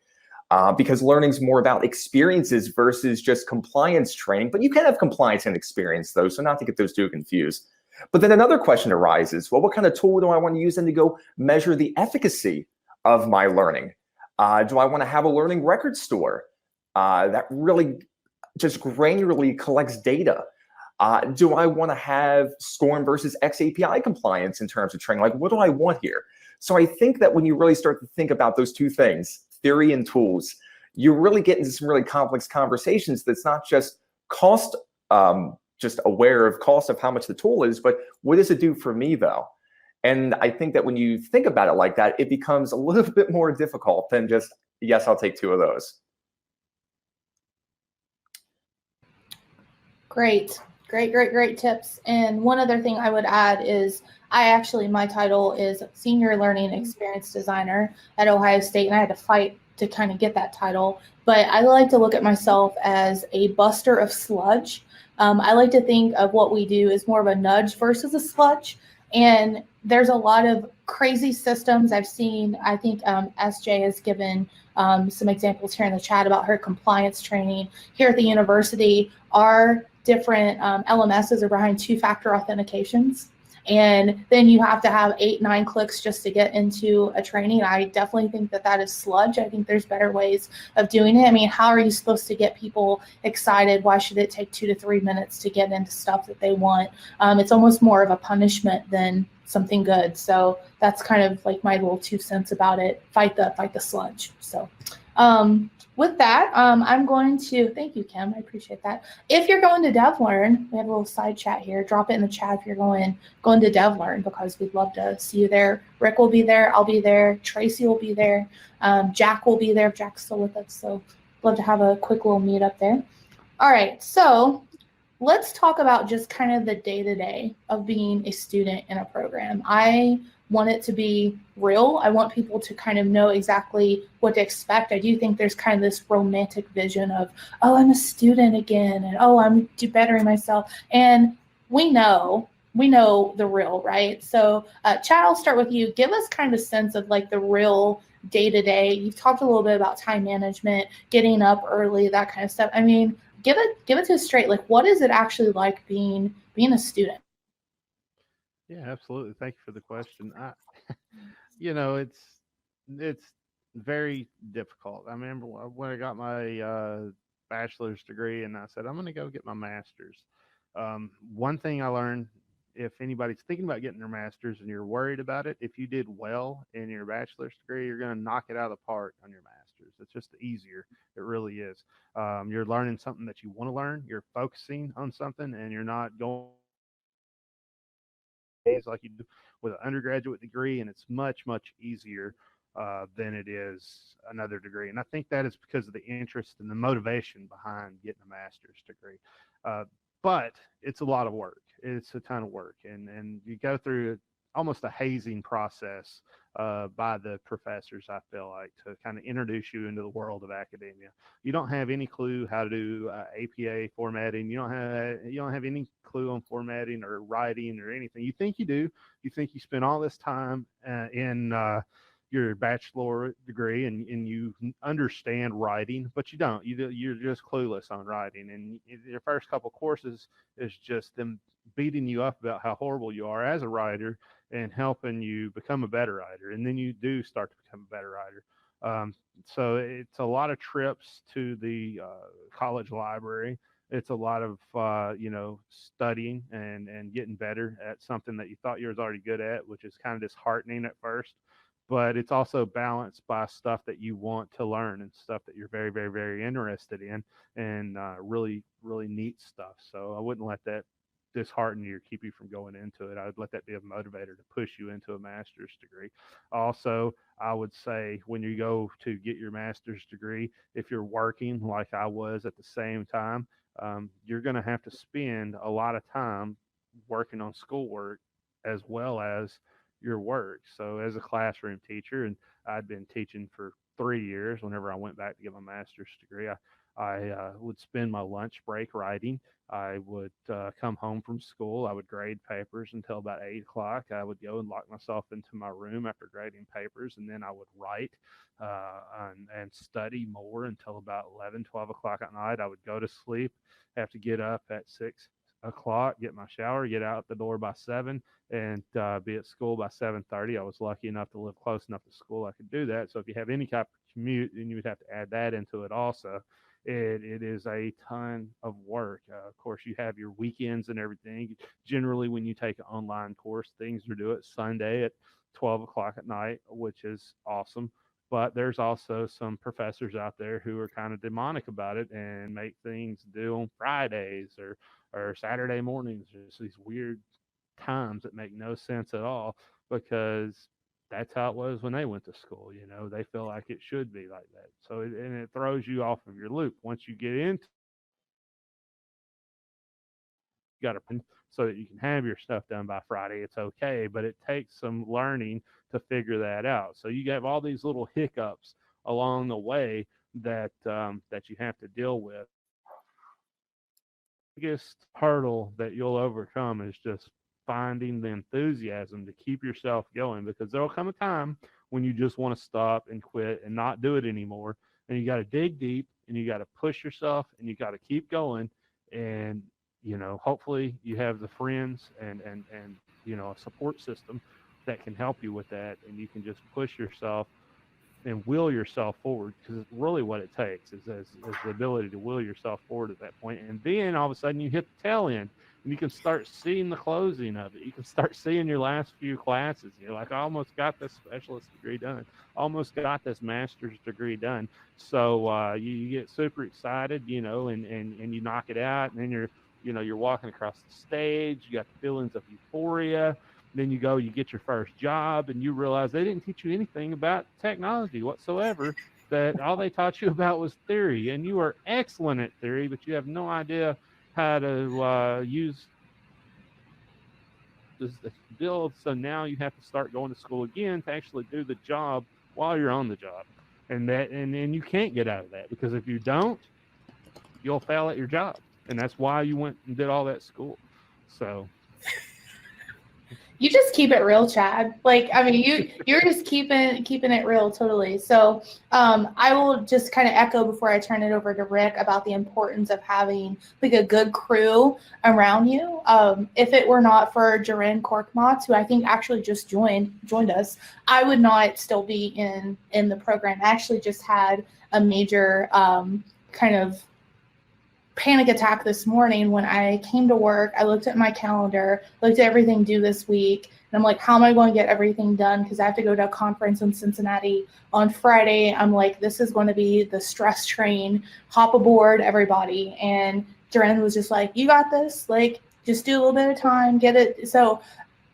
Because learning's more about experiences versus just compliance training. But you can have compliance and experience, though, so not to get those two confused. But then another question arises, well, what kind of tool do I want to use then to go measure the efficacy of my learning? Do I want to have a learning record store that really just granularly collects data? Do I want to have SCORM versus XAPI compliance in terms of training? Like, what do I want here? So I think that when you really start to think about those two things, theory and tools, you really get into some really complex conversations that's not just cost, just aware of cost of how much the tool is, but what does it do for me though? And I think that when you think about it like that, it becomes a little bit more difficult than just, yes, I'll take two of those. Great, great tips. And one other thing I would add is my title is Senior Learning Experience Designer at Ohio State, and I had to fight to kind of get that title. But I like to look at myself as a buster of sludge. I like to think of what we do as more of a nudge versus a sludge. And there's a lot of crazy systems I've seen. I think SJ has given some examples here in the chat about her compliance training here at the university. Our different LMSs are behind two-factor authentications. And then you have to have 8-9 clicks just to get into a training. I definitely think that is sludge. I think there's better ways of doing it. I mean, how are you supposed to get people excited? Why should it take 2 to 3 minutes to get into stuff that they want? It's almost more of a punishment than something good. So that's kind of like my little 2 cents about it. Fight the sludge. So with that, I'm going to thank you, Kim. I appreciate that. If you're going to DevLearn, we have a little side chat here. Drop it in the chat if you're going to DevLearn, because we'd love to see you there. Rick will be there. I'll be there. Tracy will be there. Jack will be there if Jack's still with us. So love to have a quick little meet up there. All right. So let's talk about just kind of the day-to-day of being a student in a program. I want it to be real. I want people to kind of know exactly what to expect. I do think there's kind of this romantic vision of, oh, I'm a student again, and oh, I'm bettering myself. And we know the real, right? So Chad, I'll start with you. Give us kind of a sense of like the real day-to-day. You've talked a little bit about time management, getting up early, that kind of stuff. I mean, give it to us straight. Like, what is it actually like being a student? Yeah, absolutely. Thank you for the question. It's very difficult. I remember when I got my bachelor's degree, and I said I'm going to go get my master's. One thing I learned, if anybody's thinking about getting their master's and you're worried about it, if you did well in your bachelor's degree, you're going to knock it out of the park on your master's. It's just easier. It really is. You're learning something that you want to learn. You're focusing on something, and you're not going like you do with an undergraduate degree, and it's much, much easier than it is another degree. And I think that is because of the interest and the motivation behind getting a master's degree. But it's a lot of work. It's a ton of work, and you go through almost a hazing process by the professors, I feel like, to kind of introduce you into the world of academia. You don't have any clue how to do APA formatting. You don't have any clue on formatting or writing or anything. You think you do. You think you spend all this time in your bachelor degree and you understand writing, but you don't. You're just clueless on writing. And your first couple courses is just them beating you up about how horrible you are as a writer and helping you become a better writer. And then you do start to become a better writer. So it's a lot of trips to the college library. It's a lot of studying and getting better at something that you thought you was already good at, which is kind of disheartening at first. But it's also balanced by stuff that you want to learn and stuff that you're very, very, very interested in, and really, really neat stuff. So I wouldn't let that dishearten you or keep you from going into it. I would let that be a motivator to push you into a master's degree. Also, I would say when you go to get your master's degree, if you're working like I was at the same time, you're going to have to spend a lot of time working on schoolwork as well as your work. So as a classroom teacher, and I'd been teaching for 3 years, whenever I went back to get my master's degree, I would spend my lunch break writing. I would come home from school. I would grade papers until about 8 o'clock. I would go and lock myself into my room after grading papers, and then I would write and study more until about 11, 12 o'clock at night. I would go to sleep, have to get up at 6 o'clock, get my shower, get out the door by 7, and be at school by 7:30. I was lucky enough to live close enough to school I could do that. So if you have any type of commute, then you would have to add that into it also. It is a ton of work. Of course, you have your weekends and everything. Generally, when you take an online course, things are due at Sunday at 12 o'clock at night, which is awesome. But there's also some professors out there who are kind of demonic about it and make things due on Fridays or Saturday mornings. There's these weird times that make no sense at all because that's how it was when they went to school. They feel like it should be like that. So it throws you off of your loop. Once you get into, you got to, so that you can have your stuff done by Friday, it's okay. But it takes some learning to figure that out. So you have all these little hiccups along the way that you have to deal with. The biggest hurdle that you'll overcome is just finding the enthusiasm to keep yourself going, because there'll come a time when you just want to stop and quit and not do it anymore. And you got to dig deep and you got to push yourself and you got to keep going. And, hopefully you have the friends and a support system that can help you with that. And you can just push yourself and will yourself forward, because really what it takes is the ability to will yourself forward at that point. And then all of a sudden you hit the tail end and you can start seeing the closing of it. You can start seeing your last few classes. You're like, I almost got this specialist degree done, almost got this master's degree done. So you get super excited, and you knock it out, and then you're walking across the stage. You got the feelings of euphoria. Then you get your first job, and you realize they didn't teach you anything about technology whatsoever, that all they taught you about was theory. And you are excellent at theory, but you have no idea how to use this build. So now you have to start going to school again to actually do the job while you're on the job. And you can't get out of that, because if you don't, you'll fail at your job. And that's why you went and did all that school. So you just keep it real, Chad. You're just keeping it real, totally. So I will just kind of echo before I turn it over to Rick about the importance of having a good crew around you. If it were not for Jaren Korkmaz, who I think actually just joined us, I would not still be in the program. I actually just had a major kind of panic attack this morning when I came to work. I looked at my calendar, looked at everything due this week, and I'm like, how am I going to get everything done? Because I have to go to a conference in Cincinnati on Friday. I'm like, this is going to be the stress train. Hop aboard, everybody. And Jaren was just like, you got this. Just do a little bit of time, get it. So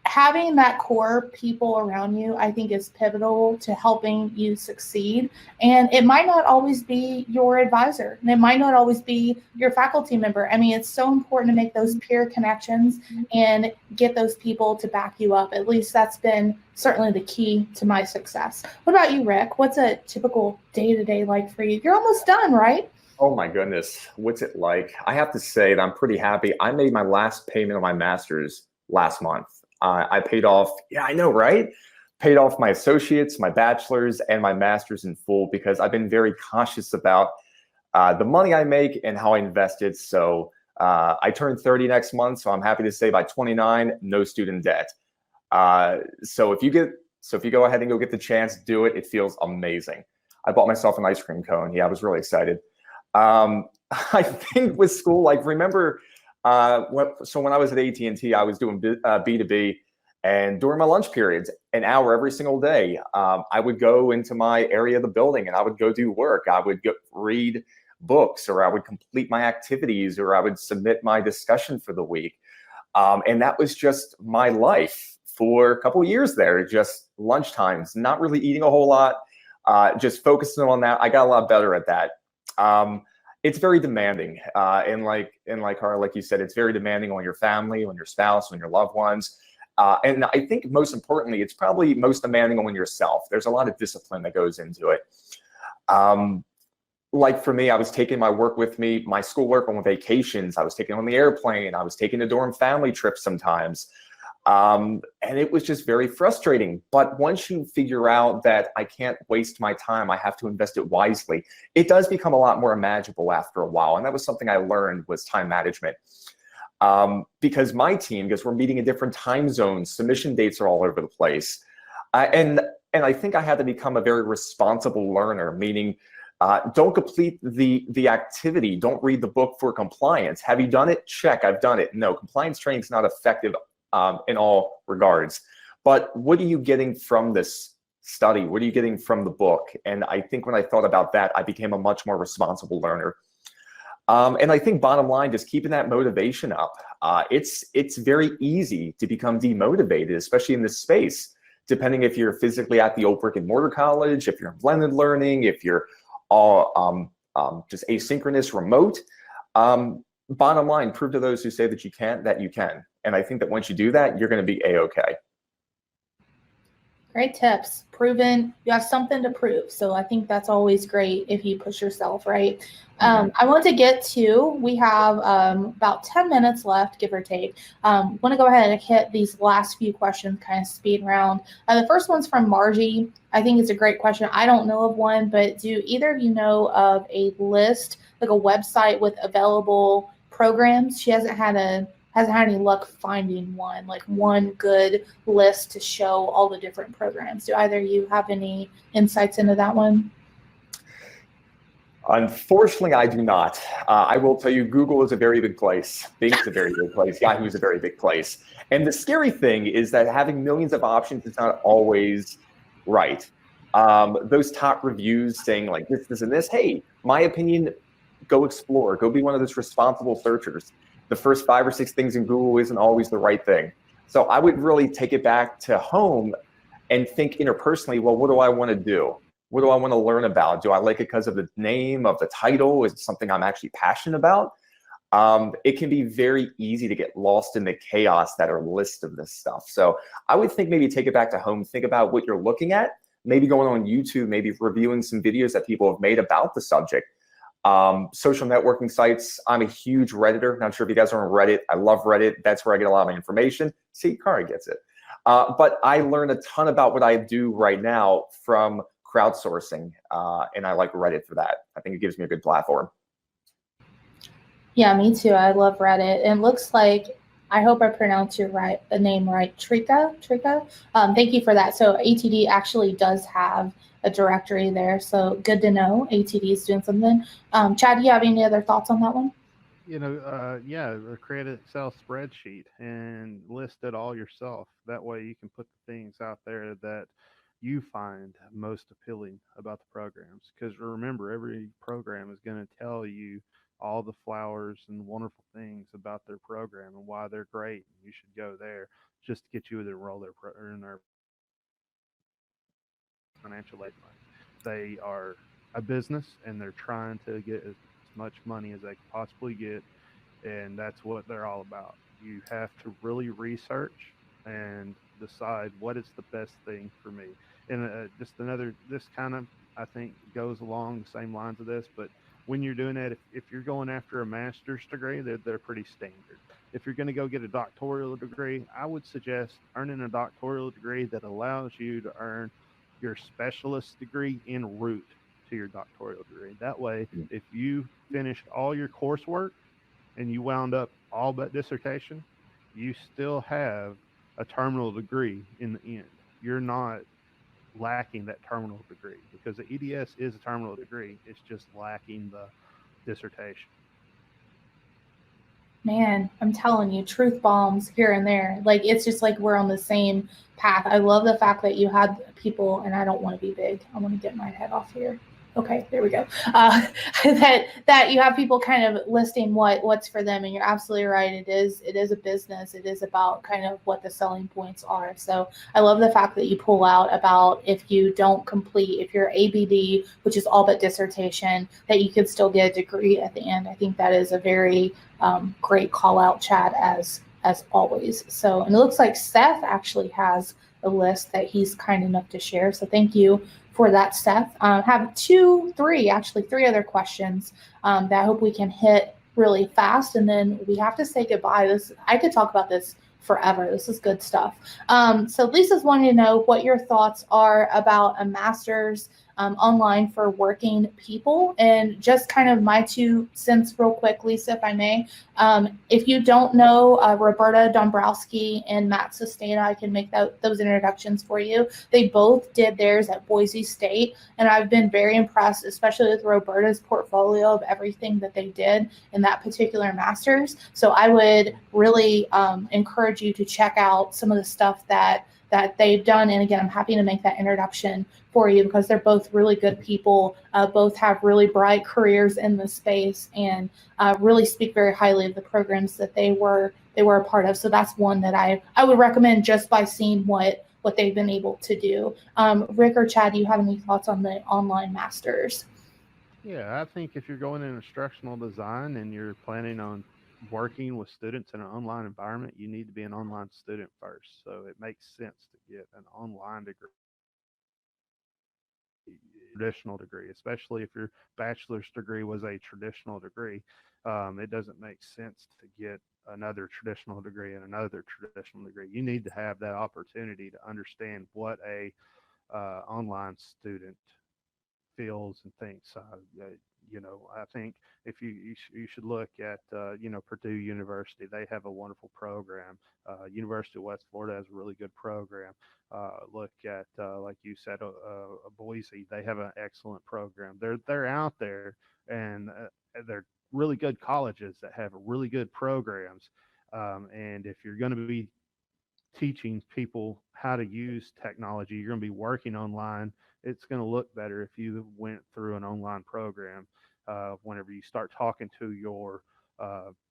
having that core people around you, I think, is pivotal to helping you succeed. And it might not always be your advisor, and it might not always be your faculty member. I mean, it's so important to make those peer connections and get those people to back you up. At least that's been certainly the key to my success. What about you, Rick? What's a typical day-to-day like for you? You're almost done, right? Oh my goodness, what's it like? I have to say that I'm pretty happy. I made my last payment on my master's last month. I paid off, yeah, I know, right? Paid off my associates, my bachelor's, and my master's in full because I've been very conscious about the money I make and how I invest it. So I turned 30 next month, so I'm happy to say by 29, no student debt. So if you go ahead and go get the chance, do it. It feels amazing. I bought myself an ice cream cone. Yeah, I was really excited. I think with school, like remember, when I was at AT&T, I was doing B2B, and during my lunch periods, an hour every single day, I would go into my area of the building and I would go do work. I would go read books, or I would complete my activities, or I would submit my discussion for the week. And that was just my life for a couple of years there, just lunchtimes, not really eating a whole lot, just focusing on that. I got a lot better at that. It's very demanding. And like Cara, like you said, it's very demanding on your family, on your spouse, on your loved ones. And I think most importantly, it's probably most demanding on yourself. There's a lot of discipline that goes into it. Like for me, I was taking my work with me, my schoolwork on vacations. I was taking it on the airplane. I was taking the dorm family trips sometimes. And it was just very frustrating. But once you figure out that I can't waste my time, I have to invest it wisely, it does become a lot more manageable after a while. And that was something I learned, was time management. Because we're meeting in different time zones, submission dates are all over the place. And I think I had to become a very responsible learner, meaning don't complete the activity. Don't read the book for compliance. Have you done it? Check, I've done it. No, compliance training is not effective in all regards. But what are you getting from this study? What are you getting from the book? And I think when I thought about that, I became a much more responsible learner. And I think bottom line, just keeping that motivation up. It's very easy to become demotivated, especially in this space, depending if you're physically at the old brick and mortar college, if you're in blended learning, if you're all just asynchronous remote. Bottom line, prove to those who say that you can't, that you can. And I think that once you do that, you're going to be A-okay. Great tips. Proven. You have something to prove. So I think that's always great if you push yourself, right? I want to get to, we have about 10 minutes left, give or take. Want to go ahead and hit these last few questions, kind of speed round. The first one's from Margie. I think it's a great question. I don't know of one, but do either of you know of a list, like a website with available programs? She hasn't had any luck finding one, like one good list to show all the different programs. Do either of you have any insights into that one? Unfortunately, I do not. I will tell you, Google is a very big place. Bing is a very big place. Yahoo is a very big place. And the scary thing is that having millions of options is not always right. Those top reviews saying like this, and this, hey, my opinion, go explore. Go be one of those responsible searchers. The first 5 or 6 things in Google isn't always the right thing. So I would really take it back to home and think interpersonally, well, what do I want to do? What do I want to learn about? Do I like it because of the name, of the title? Is it something I'm actually passionate about? It can be very easy to get lost in the chaos that are lists of this stuff. So I would think maybe take it back to home, think about what you're looking at, maybe going on YouTube, maybe reviewing some videos that people have made about the subject. Social networking sites. I'm a huge Redditor. Not sure if you guys are on Reddit. I love Reddit. That's where I get a lot of my information. See, Cara gets it. But I learn a ton about what I do right now from crowdsourcing, and I like Reddit for that. I think it gives me a good platform. Yeah, me too. I love Reddit. It looks like, I hope I pronounced the name right, Trika. Thank you for that. So ATD actually does have a directory there, so good to know ATD is doing something. Chad, do you have any other thoughts on that one? Create an Excel spreadsheet and list it all yourself. That way you can put the things out there that you find most appealing about the programs. Because remember, every program is going to tell you all the flowers and wonderful things about their program and why they're great. And you should go there just to get you to enroll in their financial aid fund. They are a business and they're trying to get as much money as they can possibly get, and that's what they're all about. You have to really research and decide what is the best thing for me. And just another, this kind of, I think, goes along the same lines of this, but when you're doing that, if you're going after a master's degree, they're pretty standard. If you're going to go get a doctoral degree, I would suggest earning a doctoral degree that allows you to earn your specialist degree en route to your doctoral degree. That way, if you finished all your coursework and you wound up all but dissertation, you still have a terminal degree in the end. You're not lacking that terminal degree because the EDS is a terminal degree. It's just lacking the dissertation. Man, I'm telling you, truth bombs here and there. Like, it's just like we're on the same path. I love the fact that you had people, and I don't want to be big. I want to get my head off here. Okay, there we go. That you have people kind of listing what's for them, and you're absolutely right. It is a business. It is about kind of what the selling points are. So I love the fact that you pull out about if you don't complete, if you're ABD, which is all but dissertation, that you could still get a degree at the end. I think that is a very great call out, Chad, as always. So, and it looks like Seth actually has a list that he's kind enough to share. So thank you for that, Seth. Have three other questions that I hope we can hit really fast, and then we have to say goodbye. I could talk about this forever. This is good stuff. So Lisa's wanting to know what your thoughts are about a master's online for working people, and just kind of my 2 cents real quick, Lisa, if I may. If you don't know Roberta Dombrowski and Matt Sustana, I can make those introductions for you. They both did theirs at Boise State, and I've been very impressed, especially with Roberta's portfolio of everything that they did in that particular master's. So I would really encourage you to check out some of the stuff that they've done. And again, I'm happy to make that introduction for you because they're both really good people, both have really bright careers in the space, and really speak very highly of the programs that they were a part of. So that's one that I would recommend just by seeing what they've been able to do. Rick or Chad, do you have any thoughts on the online masters? Yeah, I think if you're going in instructional design and you're planning on working with students in an online environment, you need to be an online student first. So it makes sense to get an online degree, traditional degree, especially if your bachelor's degree was a traditional degree. It doesn't make sense to get another traditional degree and another traditional degree. You need to have that opportunity to understand what a online student feels and thinks. I think if you should look at Purdue University. They have a wonderful program. University of West Florida has a really good program. Look at like you said, Boise. They have an excellent program. They're out there, and they're really good colleges that have really good programs. And if you're going to be teaching people how to use technology, you're going to be working online, it's going to look better if you went through an online program. Whenever you start talking to your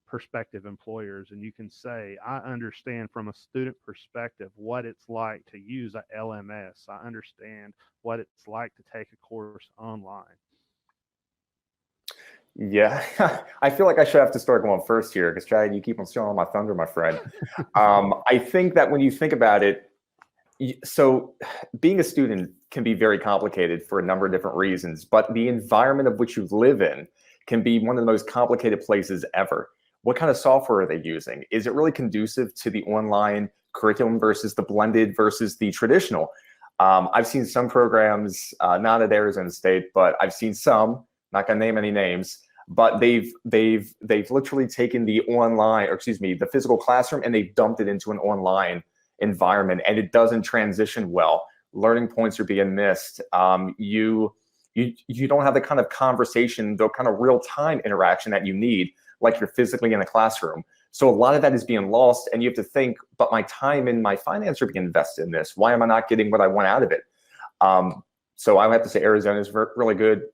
prospective employers, and you can say, I understand from a student perspective what it's like to use a LMS. I understand what it's like to take a course online. Yeah, I feel like I should have to start going first here because, Chad, you keep on stealing my thunder, my friend. I think that when you think about it, so being a student can be very complicated for a number of different reasons, but the environment of which you live in can be one of the most complicated places ever. What kind of software are they using? Is it really conducive to the online curriculum versus the blended versus the traditional? I've seen some programs, not at Arizona State, but I've seen some, not gonna name any names, but they've literally taken the the physical classroom, and they've dumped it into an online environment, and it doesn't transition well. Learning points are being missed. You don't have the kind of conversation, the kind of real-time interaction that you need, like you're physically in a classroom. So a lot of that is being lost, and you have to think, but my time and my finance are being invested in this. Why am I not getting what I want out of it? So I would have to say Arizona is really good.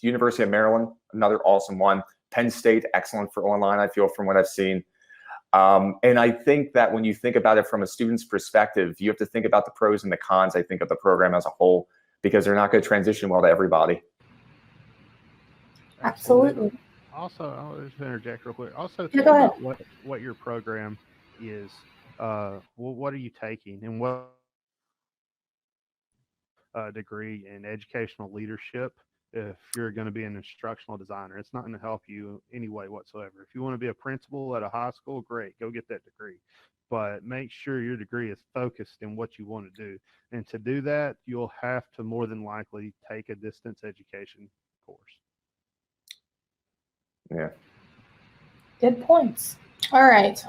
University of Maryland, another awesome one. Penn State, excellent for online, I feel, from what I've seen. And I think that when you think about it from a student's perspective, you have to think about the pros and the cons, I think, of the program as a whole, because they're not going to transition well to everybody. Absolutely. Also, I'll just interject real quick. Also, Yeah, think go ahead. about what your program is. What are you taking, and what degree in educational leadership? If you're going to be an instructional designer, it's not going to help you any way whatsoever. If you want to be a principal at a high school, great, go get that degree. But make sure your degree is focused in what you want to do. And to do that, you'll have to more than likely take a distance education course. Yeah. Good points. All right,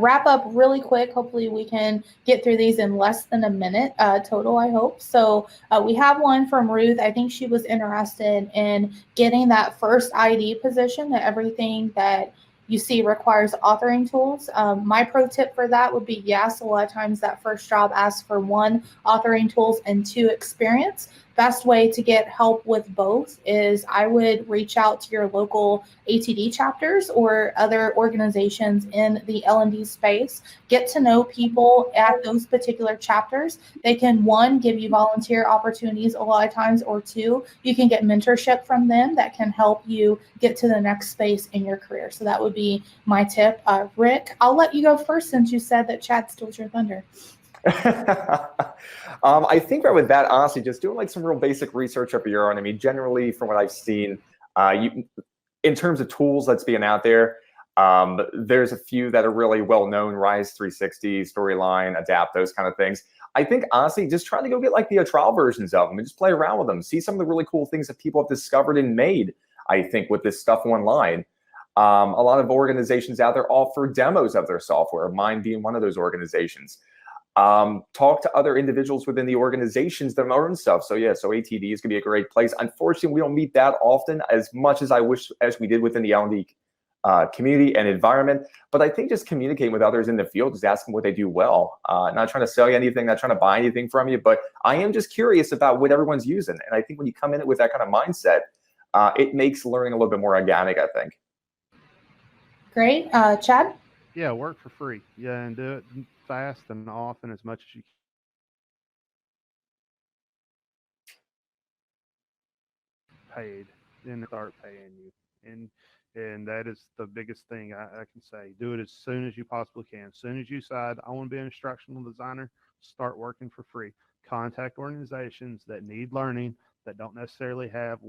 wrap up really quick. Hopefully we can get through these in less than a minute total, I hope. So we have one from Ruth. I think she was interested in getting that first ID position, that everything that you see requires authoring tools. My pro tip for that would be yes, a lot of times that first job asks for 1, authoring tools, and 2, experience. Best way to get help with both is I would reach out to your local ATD chapters or other organizations in the L&D space. Get to know people at those particular chapters. They can, 1, give you volunteer opportunities a lot of times, or 2, you can get mentorship from them that can help you get to the next space in your career. So that would be my tip. Rick, I'll let you go first since you said that Chad stole your thunder. I think right with that, honestly, just doing like some real basic research up your own. I mean, generally from what I've seen, in terms of tools that's being out there, there's a few that are really well known: Rise 360, Storyline, Adapt, those kind of things. I think honestly, just trying to go get like the trial versions of them and just play around with them, see some of the really cool things that people have discovered and made, I think, with this stuff online. A lot of organizations out there offer demos of their software, mine being one of those organizations. Talk to other individuals within the organizations that own stuff. So yeah, so ATD is gonna be a great place. Unfortunately, we don't meet that often, as much as I wish as we did within the L&D community and environment. But I think just communicating with others in the field, just asking what they do well. Not trying to sell you anything, not trying to buy anything from you, but I am just curious about what everyone's using. And I think when you come in with that kind of mindset, it makes learning a little bit more organic, I think. Great. Chad? Yeah, work for free. Yeah, and do it fast and often as much as you can. Paid, then start paying you. And that is the biggest thing I can say. Do it as soon as you possibly can. As soon as you decide, I want to be an instructional designer, start working for free. Contact organizations that need learning, that don't necessarily have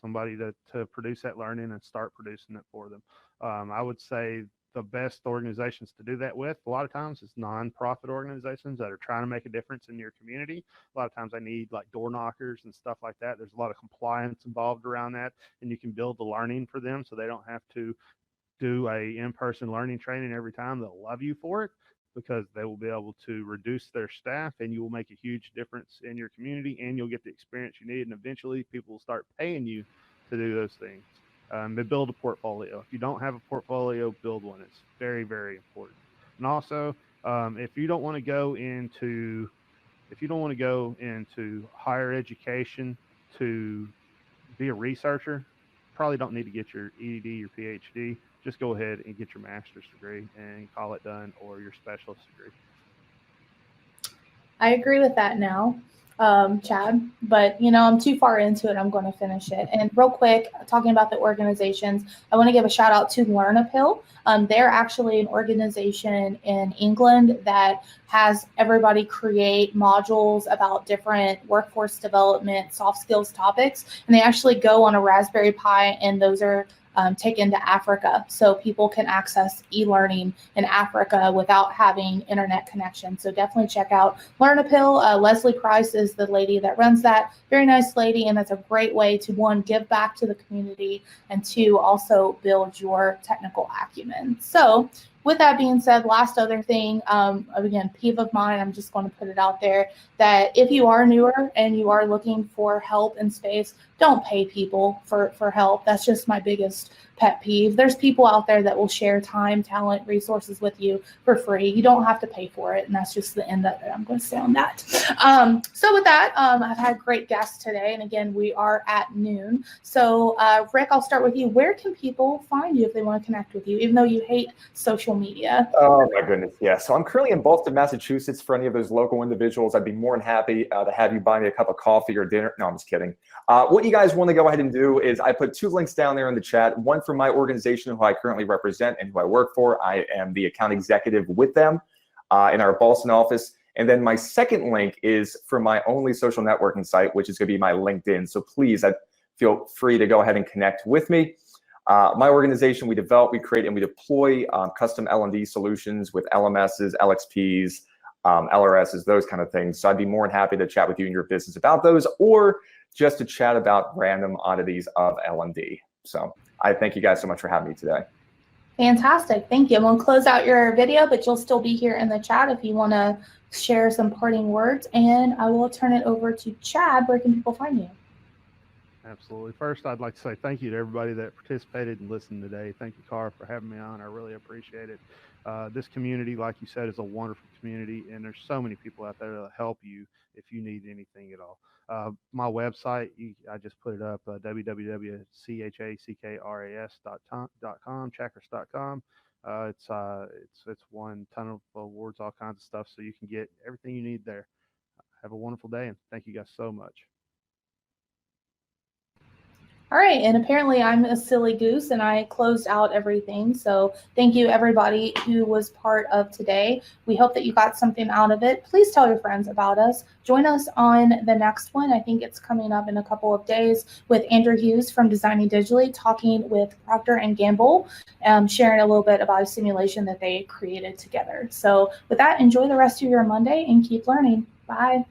somebody to produce that learning, and start producing it for them. I would say the best organizations to do that with a lot of times is nonprofit organizations that are trying to make a difference in your community. A lot of times I need like door knockers and stuff like that. There's a lot of compliance involved around that, and you can build the learning for them so they don't have to do a in-person learning training every time. They'll love you for it because they will be able to reduce their staff, and you will make a huge difference in your community, and you'll get the experience you need, and eventually people will start paying you to do those things. But build a portfolio. If you don't have a portfolio, build one. It's very, very important. And also, if you don't want to go into higher education to be a researcher, probably don't need to get your ED, your PhD. Just go ahead and get your master's degree and call it done, or your specialist degree. I agree with that now, Chad, but I'm too far into it. I'm going to finish it. And real quick, talking about the organizations, I want to give a shout out to LearnUphill. They're actually an organization in England that has everybody create modules about different workforce development, soft skills topics. And they actually go on a Raspberry Pi, and those are taken to Africa, so people can access e-learning in Africa without having internet connection. So definitely check out LearnUphill. Leslie Price is the lady that runs that. Very nice lady, and that's a great way to, 1, give back to the community, and 2, also build your technical acumen. So with that being said, last other thing, again, peeve of mine, I'm just going to put it out there, that if you are newer and you are looking for help in space, don't pay people for help. That's just my biggest pet peeve. There's people out there that will share time, talent, resources with you for free. You don't have to pay for it, and that's just the end of it. I'm going to say on that. So with that, I've had great guests today, and again, we are at noon. So Rick, I'll start with you. Where can people find you if they want to connect with you, even though you hate social media? Oh my goodness, yeah. So I'm currently in Boston, Massachusetts. For any of those local individuals, I'd be more than happy to have you buy me a cup of coffee or dinner. No, I'm just kidding. What you guys want to go ahead and do is I put 2 links down there in the chat. One for my organization, who I currently represent and who I work for. I am the account executive with them in our Boston office. And then my second link is for my only social networking site, which is going to be my LinkedIn. So please, feel free to go ahead and connect with me. My organization, we develop, we create, and we deploy custom L&D solutions with LMSs, LXPs, LRSs, those kind of things. So I'd be more than happy to chat with you in your business about those, or just to chat about random oddities of L&D. So I thank you guys so much for having me today. Fantastic. Thank you. We'll close out your video, but you'll still be here in the chat if you want to share some parting words. And I will turn it over to Chad. Where can people find you? Absolutely. First, I'd like to say thank you to everybody that participated and listened today. Thank you, Cara, for having me on. I really appreciate it. This community, like you said, is a wonderful community, and there's so many people out there that'll help you if you need anything at all. My website, I just put it up, www.chackras.com, chackras.com. It's won a ton of awards, all kinds of stuff, so you can get everything you need there. Have a wonderful day, and thank you guys so much. All right, and apparently I'm a silly goose and I closed out everything. So thank you everybody who was part of today. We hope that you got something out of it. Please tell your friends about us. Join us on the next one. I think it's coming up in a couple of days with Andrew Hughes from Designing Digitally, talking with Procter & Gamble, sharing a little bit about a simulation that they created together. So with that, enjoy the rest of your Monday and keep learning. Bye.